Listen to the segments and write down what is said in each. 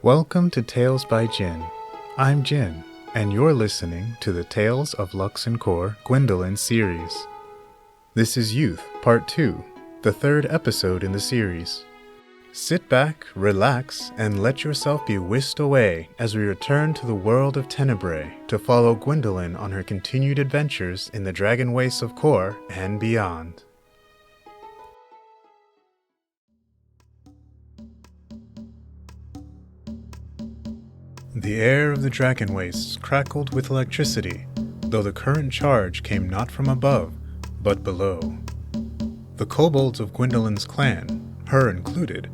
Welcome to Tales by Jin. I'm Jin, and you're listening to the Tales of Lux and Cor Gwyndolyn series. This is Youth, Part 2, the third episode in the series. Sit back, relax, and let yourself be whisked away as we return to the world of Tenebrae to follow Gwyndolyn on her continued adventures in the Dragon Wastes of Cor and beyond. The air of the Dragon Wastes crackled with electricity, though the current charge came not from above, but below. The kobolds of Gwyndolyn's clan, her included,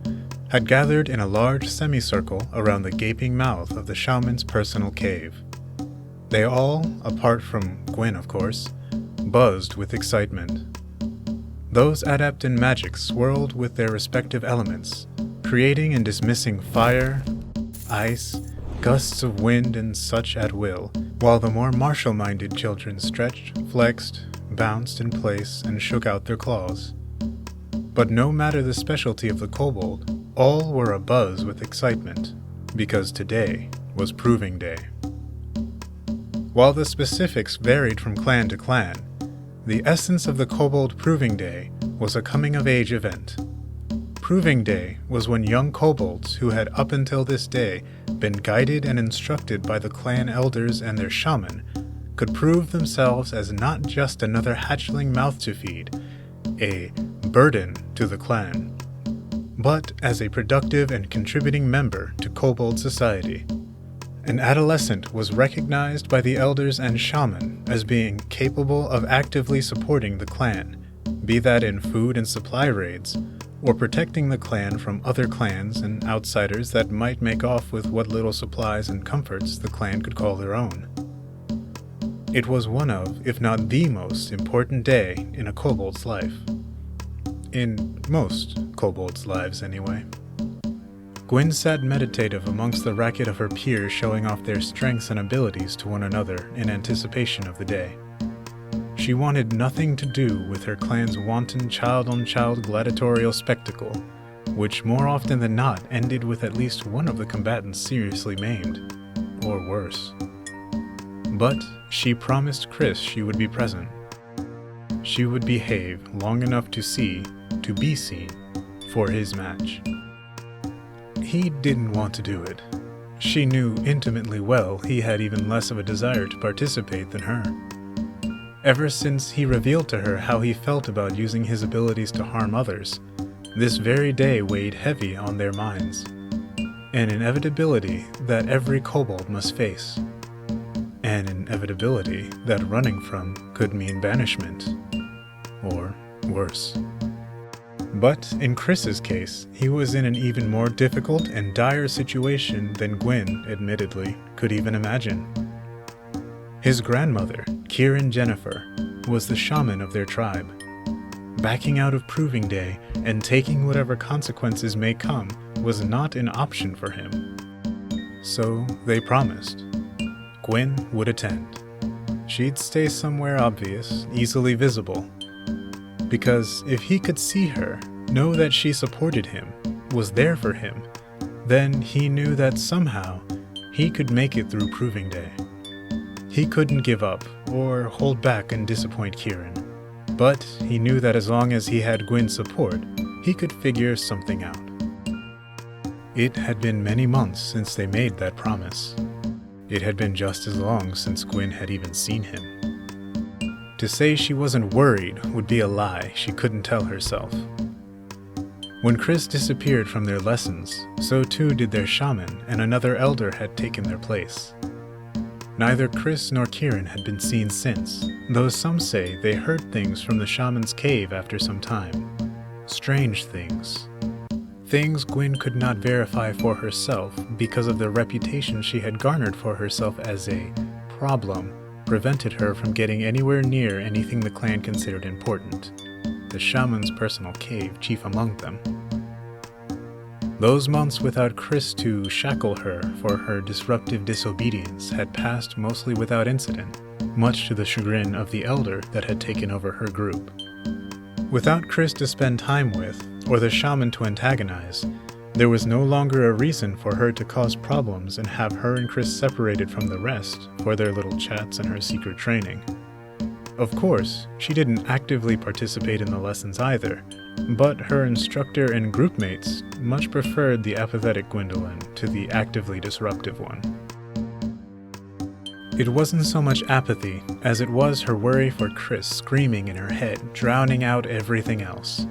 had gathered in a large semicircle around the gaping mouth of the shaman's personal cave. They all, apart from Gwyn of course, buzzed with excitement. Those adept in magic swirled with their respective elements, creating and dismissing fire, ice, gusts of wind and such at will, while the more martial-minded children stretched, flexed, bounced in place, and shook out their claws. But no matter the specialty of the kobold, all were abuzz with excitement, because today was Proving Day. While the specifics varied from clan to clan, the essence of the Kobold Proving Day was a coming-of-age event. Proving Day was when young kobolds who had up until this day been guided and instructed by the clan elders and their shaman could prove themselves as not just another hatchling mouth to feed, a burden to the clan, but as a productive and contributing member to kobold society. An adolescent was recognized by the elders and shaman as being capable of actively supporting the clan, be that in food and supply raids, or protecting the clan from other clans and outsiders that might make off with what little supplies and comforts the clan could call their own. It was one of, if not the most important day in a kobold's life. In most kobolds' lives, anyway. Gwyn sat meditative amongst the racket of her peers showing off their strengths and abilities to one another in anticipation of the day. She wanted nothing to do with her clan's wanton child-on-child gladiatorial spectacle, which more often than not ended with at least one of the combatants seriously maimed, or worse. But she promised Chris she would be present. She would behave long enough to be seen, for his match. He didn't want to do it. She knew intimately well he had even less of a desire to participate than her. Ever since he revealed to her how he felt about using his abilities to harm others, this very day weighed heavy on their minds. An inevitability that every kobold must face. An inevitability that running from could mean banishment. Or worse. But in Chris's case, he was in an even more difficult and dire situation than Gwyn, admittedly, could even imagine. His grandmother, Kieran Jennifer, was the shaman of their tribe. Backing out of Proving Day and taking whatever consequences may come was not an option for him. So they promised. Gwyn would attend. She'd stay somewhere obvious, easily visible. Because if he could see her, know that she supported him, was there for him, then he knew that somehow he could make it through Proving Day. He couldn't give up, or hold back and disappoint Kieran, but he knew that as long as he had Gwyn's support, he could figure something out. It had been many months since they made that promise. It had been just as long since Gwyn had even seen him. To say she wasn't worried would be a lie she couldn't tell herself. When Chris disappeared from their lessons, so too did their shaman and another elder had taken their place. Neither Chris nor Kieran had been seen since, though some say they heard things from the shaman's cave after some time. Strange things. Things Gwyn could not verify for herself because of the reputation she had garnered for herself as a problem prevented her from getting anywhere near anything the clan considered important, the shaman's personal cave chief among them. Those months without Chris to shackle her for her disruptive disobedience had passed mostly without incident, much to the chagrin of the elder that had taken over her group. Without Chris to spend time with, or the shaman to antagonize, There was no longer a reason for her to cause problems and have her and Chris separated from the rest for their little chats and her secret training. Of course, she didn't actively participate in the lessons either, but her instructor and groupmates much preferred the apathetic Gwyndolyn to the actively disruptive one. It wasn't so much apathy as it was her worry for Chris screaming in her head, drowning out everything else.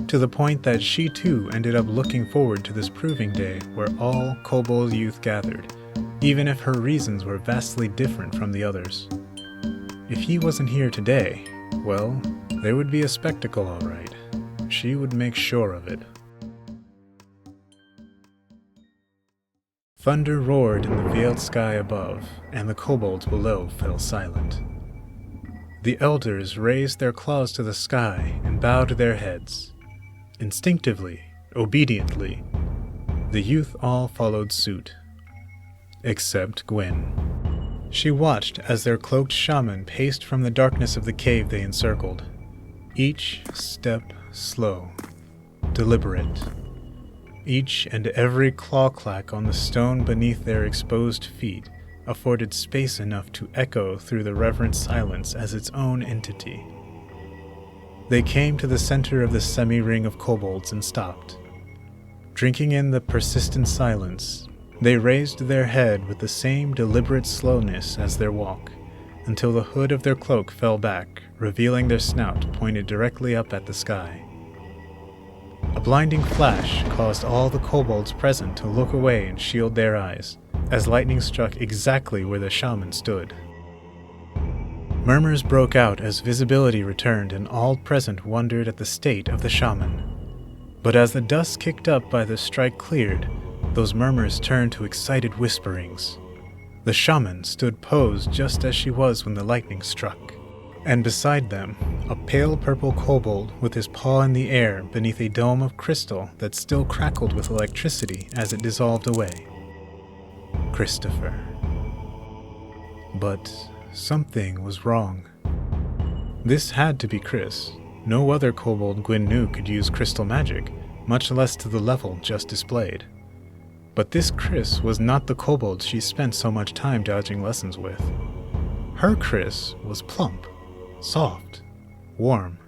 To the point that she too ended up looking forward to this proving day where all kobold youth gathered, even if her reasons were vastly different from the others. If he wasn't here today, well, there would be a spectacle all right. She would make sure of it. Thunder roared in the veiled sky above, and the kobolds below fell silent. The elders raised their claws to the sky and bowed their heads. Instinctively, obediently, the youth all followed suit. Except Gwyn. She watched as their cloaked shaman paced from the darkness of the cave they encircled, each step slow, deliberate. Each and every claw-clack on the stone beneath their exposed feet afforded space enough to echo through the reverent silence as its own entity. They came to the center of the semi-ring of kobolds and stopped. Drinking in the persistent silence, they raised their head with the same deliberate slowness as their walk, until the hood of their cloak fell back, revealing their snout pointed directly up at the sky. A blinding flash caused all the kobolds present to look away and shield their eyes, as lightning struck exactly where the shaman stood. Murmurs broke out as visibility returned and all present wondered at the state of the shaman. But as the dust kicked up by the strike cleared, those murmurs turned to excited whisperings. The shaman stood posed just as she was when the lightning struck, and beside them, a pale purple kobold with his paw in the air beneath a dome of crystal that still crackled with electricity as it dissolved away. Krystophyr. But something was wrong. This had to be Chris. No other kobold Gwyn knew could use crystal magic, much less to the level just displayed. But this Chris was not the kobold she spent so much time dodging lessons with. Her Chris was plump, soft, warm.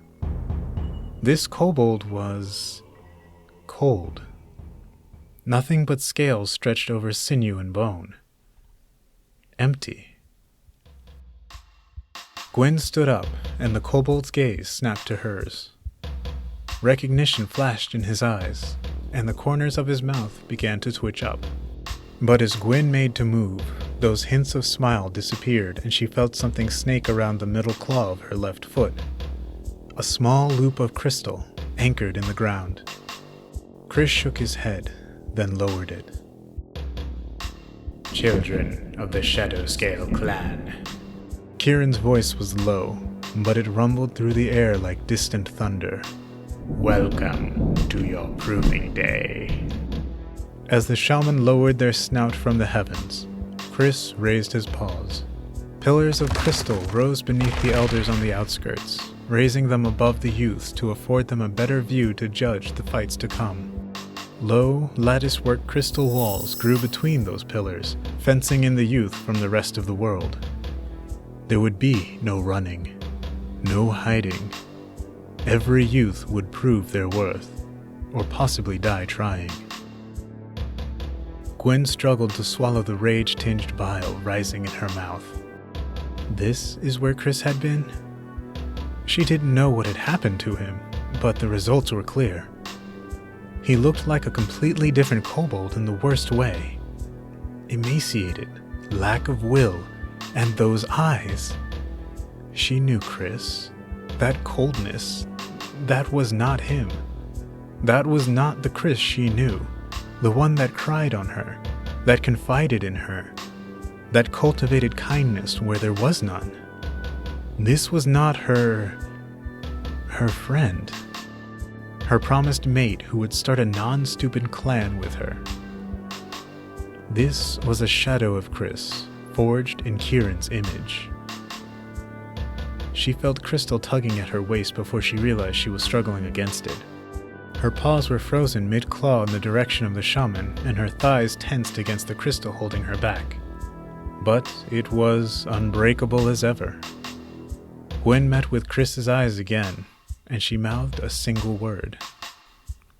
This kobold was cold. Nothing but scales stretched over sinew and bone. Empty. Gwyn stood up, and the kobold's gaze snapped to hers. Recognition flashed in his eyes, and the corners of his mouth began to twitch up. But as Gwyn made to move, those hints of smile disappeared and she felt something snake around the middle claw of her left foot. A small loop of crystal anchored in the ground. Chris shook his head, then lowered it. Children of the Shadow Scale clan. Kieran's voice was low, but it rumbled through the air like distant thunder. Welcome to your proving day. As the shaman lowered their snout from the heavens, Chris raised his paws. Pillars of crystal rose beneath the elders on the outskirts, raising them above the youths to afford them a better view to judge the fights to come. Low, lattice-work crystal walls grew between those pillars, fencing in the youth from the rest of the world. There would be no running, no hiding. Every youth would prove their worth, or possibly die trying. Gwyn struggled to swallow the rage-tinged bile rising in her mouth. This is where Chris had been? She didn't know what had happened to him, but the results were clear. He looked like a completely different kobold in the worst way. Emaciated, lack of will, and those eyes. She knew Chris. That coldness, that was not him. That was not the Chris she knew. The one that cried on her, that confided in her, that cultivated kindness where there was none. This was not her friend. Her promised mate who would start a non-stupid clan with her. This was a shadow of Chris, forged in Kieran's image. She felt crystal tugging at her waist before she realized she was struggling against it. Her paws were frozen mid-claw in the direction of the shaman, and her thighs tensed against the crystal holding her back. But it was unbreakable as ever. Gwyn met with Chris's eyes again, and she mouthed a single word.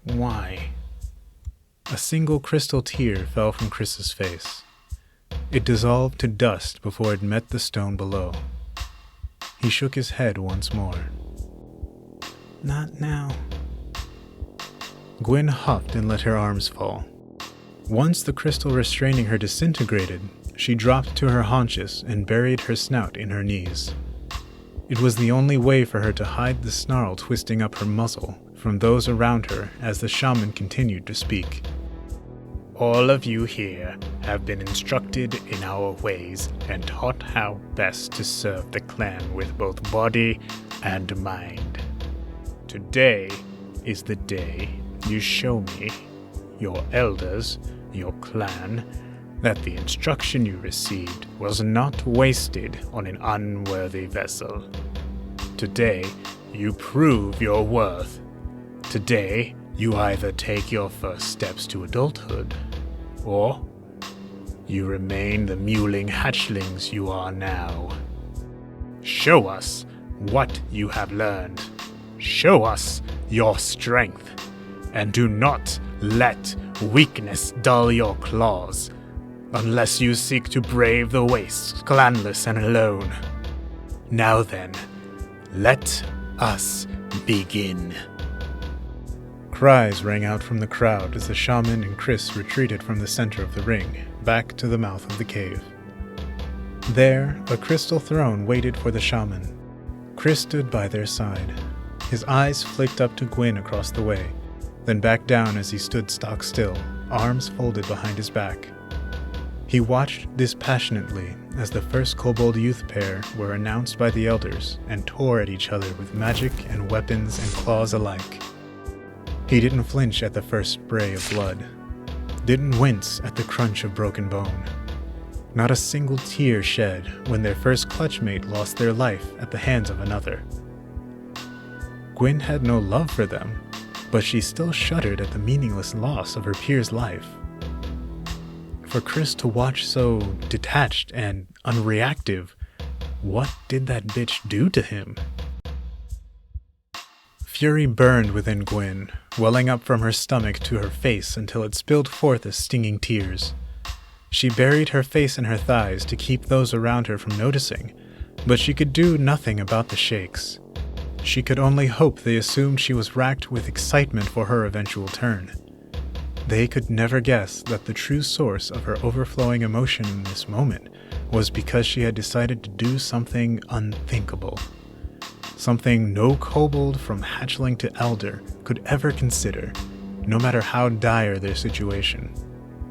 Why? A single crystal tear fell from Chris's face. It dissolved to dust before it met the stone below. He shook his head once more. Not now. Gwyn huffed and let her arms fall. Once the crystal restraining her disintegrated, she dropped to her haunches and buried her snout in her knees. It was the only way for her to hide the snarl twisting up her muzzle from those around her as the shaman continued to speak. All of you here have been instructed in our ways and taught how best to serve the clan with both body and mind. Today is the day you show me, your elders, your clan, that the instruction you received was not wasted on an unworthy vessel. Today, you prove your worth. Today, you either take your first steps to adulthood, or you remain the mewling hatchlings you are now. Show us what you have learned. Show us your strength, and do not let weakness dull your claws, unless you seek to brave the wastes, clanless and alone. Now then, let us begin. Cries rang out from the crowd as the shaman and Krys retreated from the center of the ring, back to the mouth of the cave. There, a crystal throne waited for the shaman. Krys stood by their side. His eyes flicked up to Gwyn across the way, then back down as he stood stock still, arms folded behind his back. He watched dispassionately as the first kobold youth pair were announced by the elders and tore at each other with magic and weapons and claws alike. He didn't flinch at the first spray of blood, didn't wince at the crunch of broken bone. Not a single tear shed when their first clutchmate lost their life at the hands of another. Gwyn had no love for them, but she still shuddered at the meaningless loss of her peer's life. For Krys to watch so detached and unreactive, what did that bitch do to him? Fury burned within Gwyn, welling up from her stomach to her face until it spilled forth as stinging tears. She buried her face in her thighs to keep those around her from noticing, but she could do nothing about the shakes. She could only hope they assumed she was racked with excitement for her eventual turn. They could never guess that the true source of her overflowing emotion in this moment was because she had decided to do something unthinkable. Something no kobold from hatchling to elder could ever consider, no matter how dire their situation.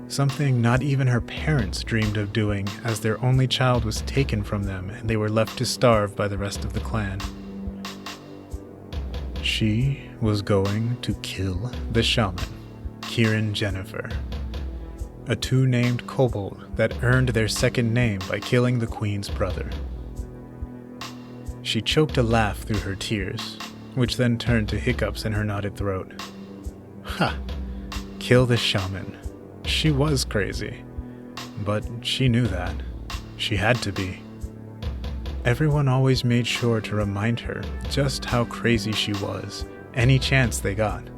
Something not even her parents dreamed of doing, as their only child was taken from them and they were left to starve by the rest of the clan. She was going to kill the shaman, Kieran Jennifer, a two-named kobold that earned their second name by killing the queen's brother. She choked a laugh through her tears, which then turned to hiccups in her knotted throat. Ha! Kill the shaman. She was crazy, but she knew that. She had to be. Everyone always made sure to remind her just how crazy she was, any chance they got.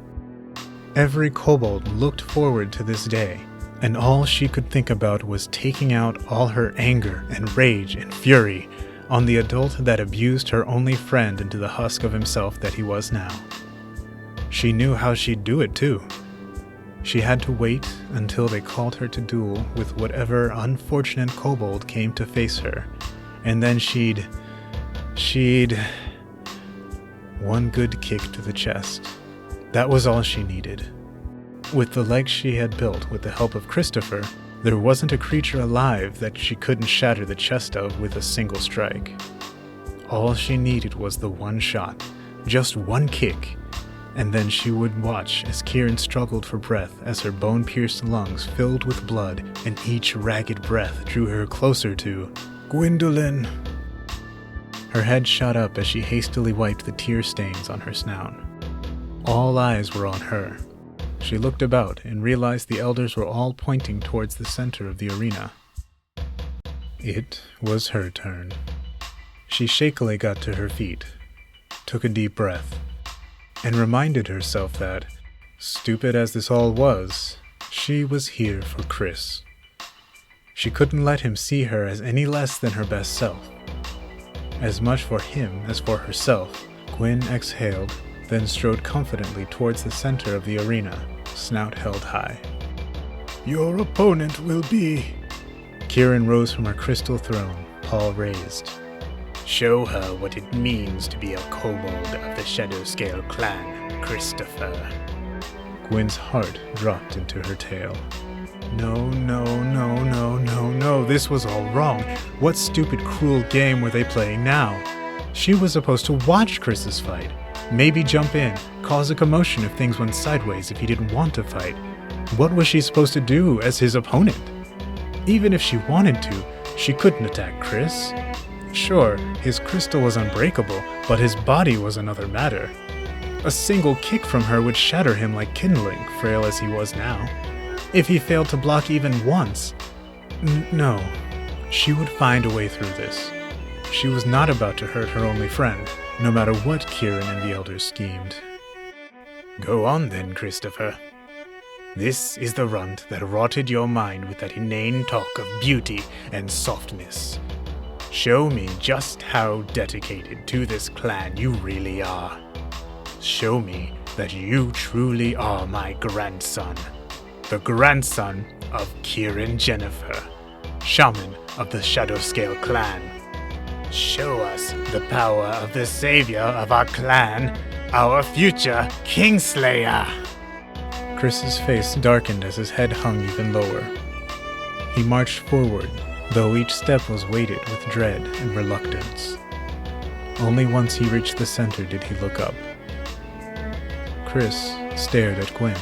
Every kobold looked forward to this day, and all she could think about was taking out all her anger and rage and fury on the adult that abused her only friend into the husk of himself that he was now. She knew how she'd do it too. She had to wait until they called her to duel with whatever unfortunate kobold came to face her, and then she'd one good kick to the chest. That was all she needed. With the legs she had built with the help of Krystophyr, there wasn't a creature alive that she couldn't shatter the chest of with a single strike. All she needed was the one shot, just one kick, and then she would watch as Kieran struggled for breath as her bone-pierced lungs filled with blood and each ragged breath drew her closer to Gwyndolyn. Her head shot up as she hastily wiped the tear stains on her snout. All eyes were on her. She looked about and realized the elders were all pointing towards the center of the arena. It was her turn. She shakily got to her feet, took a deep breath, and reminded herself that, stupid as this all was, she was here for Krys. She couldn't let him see her as any less than her best self. As much for him as for herself, Gwyn exhaled, then strode confidently towards the center of the arena, snout held high. Your opponent will be... Kieran rose from her crystal throne, paw raised. Show her what it means to be a kobold of the Shadowscale clan, Krystophyr. Gwyn's heart dropped into her tail. No, this was all wrong. What stupid, cruel game were they playing now? She was supposed to watch Krys's fight. Maybe jump in, cause a commotion if things went sideways if he didn't want to fight. What was she supposed to do as his opponent? Even if she wanted to, she couldn't attack Krys. Sure, his crystal was unbreakable, but his body was another matter. A single kick from her would shatter him like kindling, frail as he was now. If he failed to block even once... No, she would find a way through this. She was not about to hurt her only friend, no matter what Kieran and the elders schemed. Go on then, Krystophyr. This is the runt that rotted your mind with that inane talk of beauty and softness. Show me just how dedicated to this clan you really are. Show me that you truly are my grandson, the grandson of Kieran Jennifer, shaman of the Shadowscale clan. Show us the power of the savior of our clan, our future Kingslayer. Krys's face darkened as his head hung even lower. He marched forward, though each step was weighted with dread and reluctance. Only once he reached the center did he look up. Krys stared at Gwyn.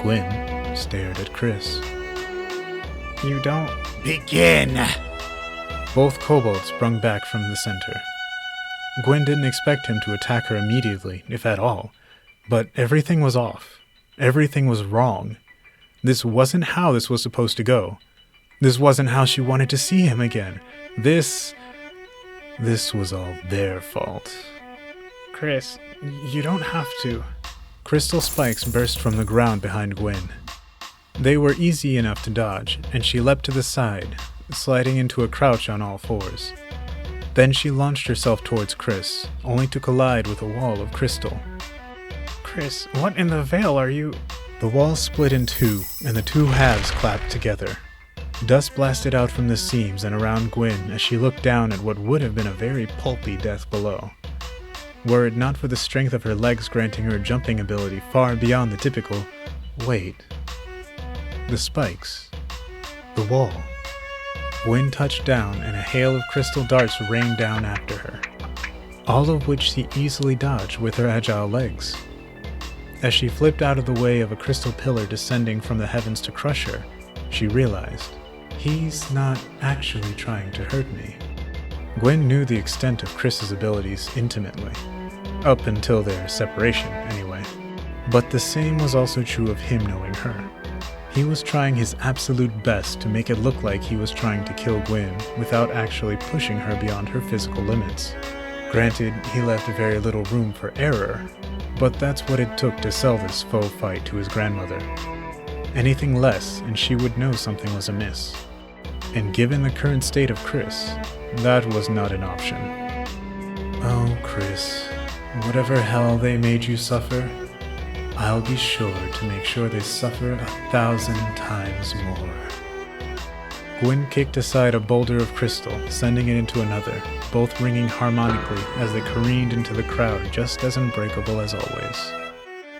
Gwyn stared at Krys. You don't... Begin! Both kobolds sprung back from the center. Gwyn didn't expect him to attack her immediately, if at all, but everything was off. Everything was wrong. This wasn't how this was supposed to go. This wasn't how she wanted to see him again. This was all their fault. Krys, you don't have to. Crystal spikes burst from the ground behind Gwyn. They were easy enough to dodge, and she leapt to the side, sliding into a crouch on all fours. Then she launched herself towards Krys, only to collide with a wall of crystal. Krys, what in the veil are you... The wall split in two, and the two halves clapped together. Dust blasted out from the seams and around Gwyn as she looked down at what would have been a very pulpy death below. Were it not for the strength of her legs granting her jumping ability far beyond the typical... Wait. The spikes. The wall. Gwyn touched down and a hail of crystal darts rained down after her, all of which she easily dodged with her agile legs. As she flipped out of the way of a crystal pillar descending from the heavens to crush her, she realized, he's not actually trying to hurt me. Gwyn knew the extent of Krys's abilities intimately, up until their separation anyway, but the same was also true of him knowing her. He was trying his absolute best to make it look like he was trying to kill Gwyn without actually pushing her beyond her physical limits. Granted, he left very little room for error, but that's what it took to sell this faux fight to his grandmother. Anything less, and she would know something was amiss. And given the current state of Krys, that was not an option. Oh, Krys, whatever hell they made you suffer, I'll be sure to make sure they suffer 1,000 times more. Gwyn kicked aside a boulder of crystal, sending it into another, both ringing harmonically as they careened into the crowd just as unbreakable as always.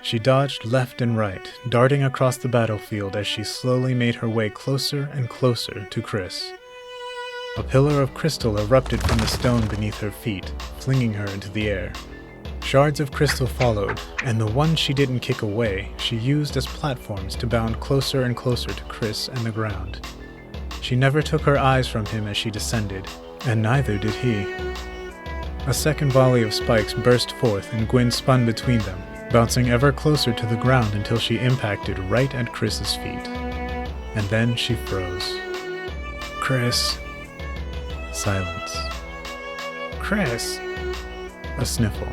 She dodged left and right, darting across the battlefield as she slowly made her way closer and closer to Krys. A pillar of crystal erupted from the stone beneath her feet, flinging her into the air. Shards of crystal followed, and the ones she didn't kick away, she used as platforms to bound closer and closer to Krys and the ground. She never took her eyes from him as she descended, and neither did he. A second volley of spikes burst forth and Gwyn spun between them, bouncing ever closer to the ground until she impacted right at Chris's feet. And then she froze. Chris. Silence. Chris. A sniffle.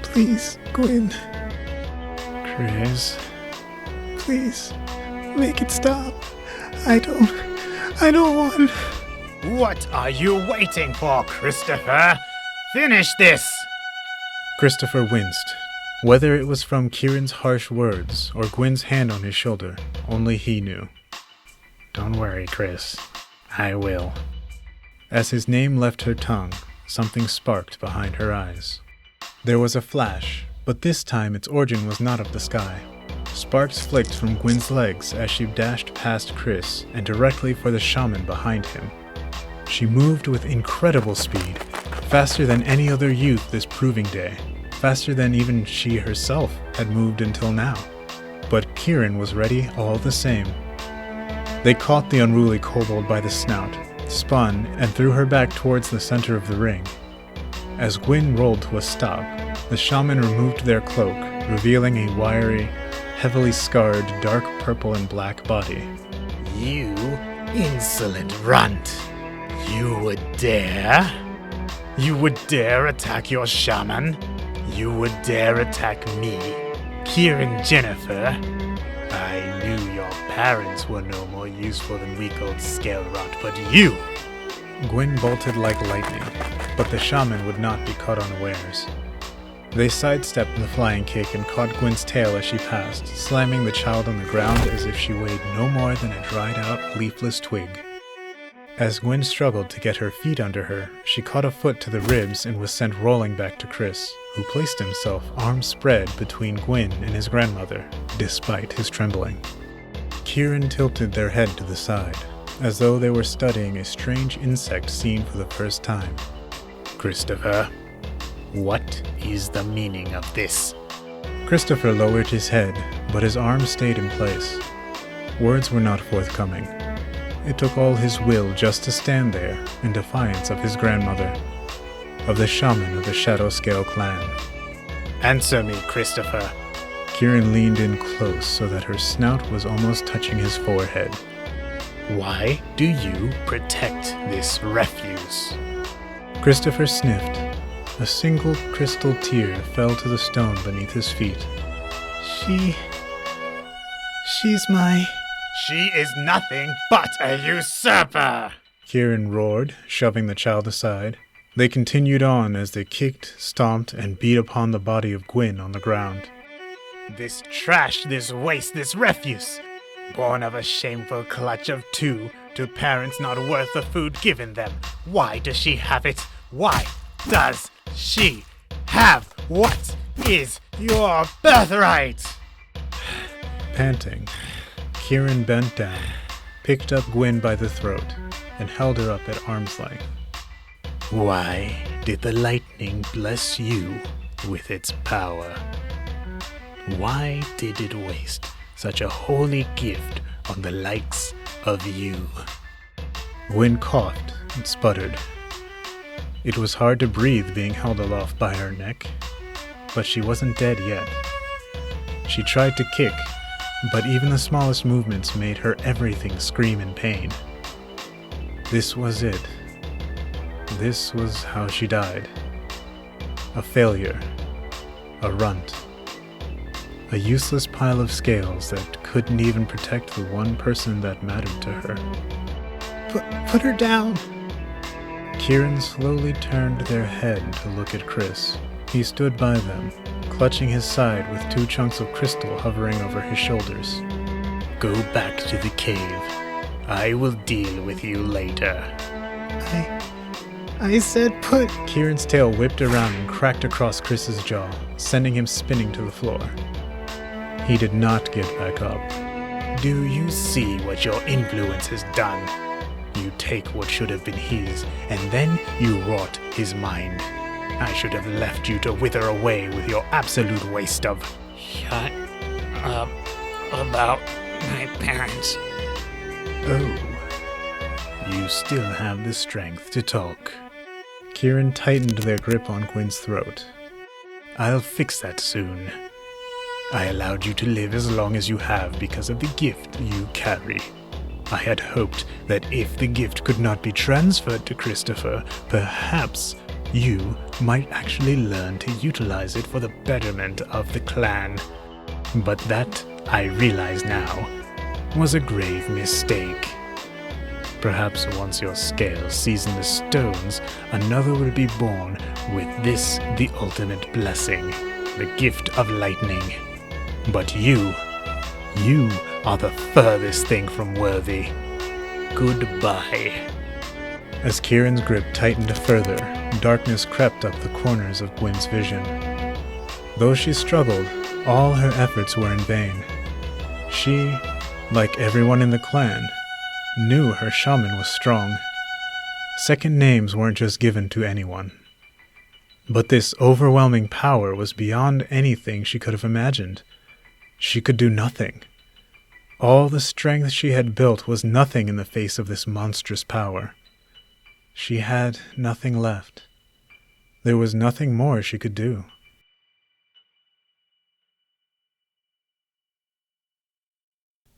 Please, Gwyn. Chris. Please, make it stop. I don't want... What are you waiting for, Krystophyr? Finish this! Krystophyr winced. Whether it was from Kieran's harsh words or Gwyn's hand on his shoulder, only he knew. Don't worry, Chris. I will. As his name left her tongue, something sparked behind her eyes. There was a flash, but this time its origin was not of the sky. Sparks flicked from Gwyn's legs as she dashed past Chris and directly for the shaman behind him. She moved with incredible speed, faster than any other youth this proving day, faster than even she herself had moved until now. But Kieran was ready all the same. They caught the unruly kobold by the snout, spun, and threw her back towards the center of the ring. As Gwyn rolled to a stop, the shaman removed their cloak, revealing a wiry, heavily scarred, dark purple and black body. You insolent runt! You would dare? You would dare attack your shaman? You would dare attack me, Kieran Jennifer? I knew your parents were no more useful than weak old scale rot, but you! Gwyn bolted like lightning, but the shaman would not be caught unawares. They sidestepped the flying kick and caught Gwyn's tail as she passed, slamming the child on the ground as if she weighed no more than a dried-out, leafless twig. As Gwyn struggled to get her feet under her, she caught a foot to the ribs and was sent rolling back to Chris, who placed himself arms spread between Gwyn and his grandmother, despite his trembling. Kieran tilted their head to the side, as though they were studying a strange insect seen for the first time. Krystophyr, what is the meaning of this? Krystophyr lowered his head, but his arms stayed in place. Words were not forthcoming. It took all his will just to stand there in defiance of his grandmother, of the shaman of the Shadow Scale clan. Answer me, Krystophyr. Kieran leaned in close so that her snout was almost touching his forehead. Why do you protect this refuse? Krystophyr sniffed. A single crystal tear fell to the stone beneath his feet. She's my... She is nothing but a usurper! Kieran roared, shoving the child aside. They continued on as they kicked, stomped, and beat upon the body of Gwyn on the ground. This trash, this waste, this refuse! Born of a shameful clutch of two, to parents not worth the food given them. Why does she have it? Why does she have what is your birthright? Panting, Kieran bent down, picked up Gwyn by the throat, and held her up at arm's length. Why did the lightning bless you with its power? Why did it waste such a holy gift on the likes of you? Gwyn coughed and sputtered. It was hard to breathe being held aloft by her neck, but she wasn't dead yet. She tried to kick, but even the smallest movements made her everything scream in pain. This was it. This was how she died. A failure. A runt. A useless pile of scales that couldn't even protect the one person that mattered to her. Put her down. Kieran slowly turned their head to look at Chris. He stood by them, clutching his side with two chunks of crystal hovering over his shoulders. Go back to the cave. I will deal with you later. I said put... Kieran's tail whipped around and cracked across Chris's jaw, sending him spinning to the floor. He did not get back up. Do you see what your influence has done? You take what should have been his, and then you rot his mind. I should have left you to wither away with your absolute waste of... Shut up about my parents. Oh, you still have the strength to talk. Kieran tightened their grip on Gwyn's throat. I'll fix that soon. I allowed you to live as long as you have because of the gift you carry. I had hoped that if the gift could not be transferred to Krystophyr, perhaps you might actually learn to utilize it for the betterment of the clan. But that, I realize now, was a grave mistake. Perhaps once your scales season the stones, another will be born with this, the ultimate blessing, the gift of lightning. But you are the furthest thing from worthy. Goodbye. As Kieran's grip tightened further, darkness crept up the corners of Gwyn's vision. Though she struggled, all her efforts were in vain. She, like everyone in the clan, knew her shaman was strong. Second names weren't just given to anyone. But this overwhelming power was beyond anything she could have imagined. She could do nothing. All the strength she had built was nothing in the face of this monstrous power. She had nothing left. There was nothing more she could do.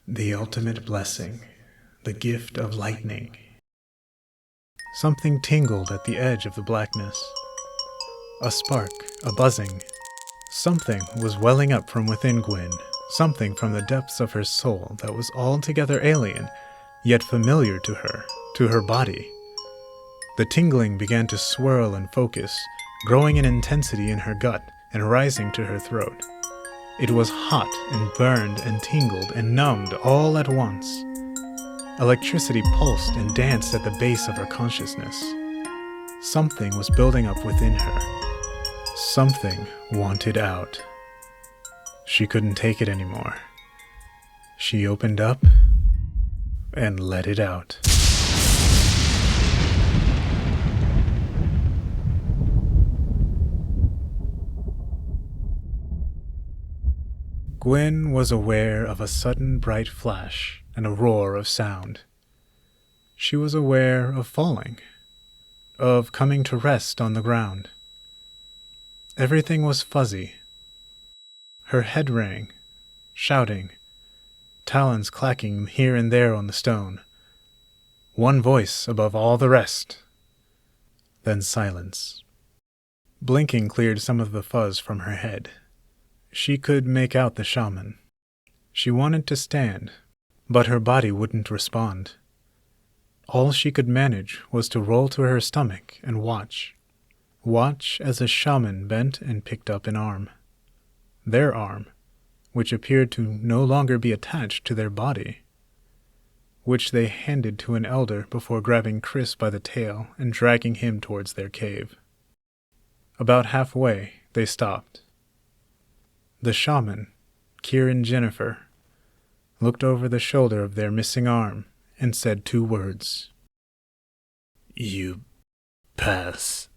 The ultimate blessing, the gift of lightning. Something tingled at the edge of the blackness. A spark, a buzzing. Something was welling up from within Gwyn, something from the depths of her soul that was altogether alien, yet familiar to her body. The tingling began to swirl and focus, growing in intensity in her gut and rising to her throat. It was hot and burned and tingled and numbed all at once. Electricity pulsed and danced at the base of her consciousness. Something was building up within her. Something wanted out. She couldn't take it anymore. She opened up and let it out. Gwyn was aware of a sudden bright flash and a roar of sound. She was aware of falling, of coming to rest on the ground. Everything was fuzzy. Her head rang, shouting, talons clacking here and there on the stone. One voice above all the rest. Then silence. Blinking cleared some of the fuzz from her head. She could make out the shaman. She wanted to stand, but her body wouldn't respond. All she could manage was to roll to her stomach and watch. Watch as the shaman bent and picked up an arm. Their arm, which appeared to no longer be attached to their body, which they handed to an elder before grabbing Chris by the tail and dragging him towards their cave. About halfway, they stopped. The shaman, Kieran Jennifer, looked over the shoulder of their missing arm and said 2 words. You pass.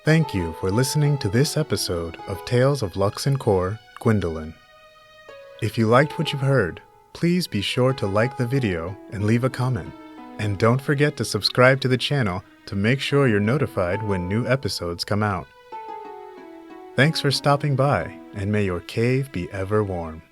Thank you for listening to this episode of Tales of Lux and Cor, Gwyndolyn. If you liked what you've heard, please be sure to like the video and leave a comment. And don't forget to subscribe to the channel to make sure you're notified when new episodes come out. Thanks for stopping by, and may your cave be ever warm.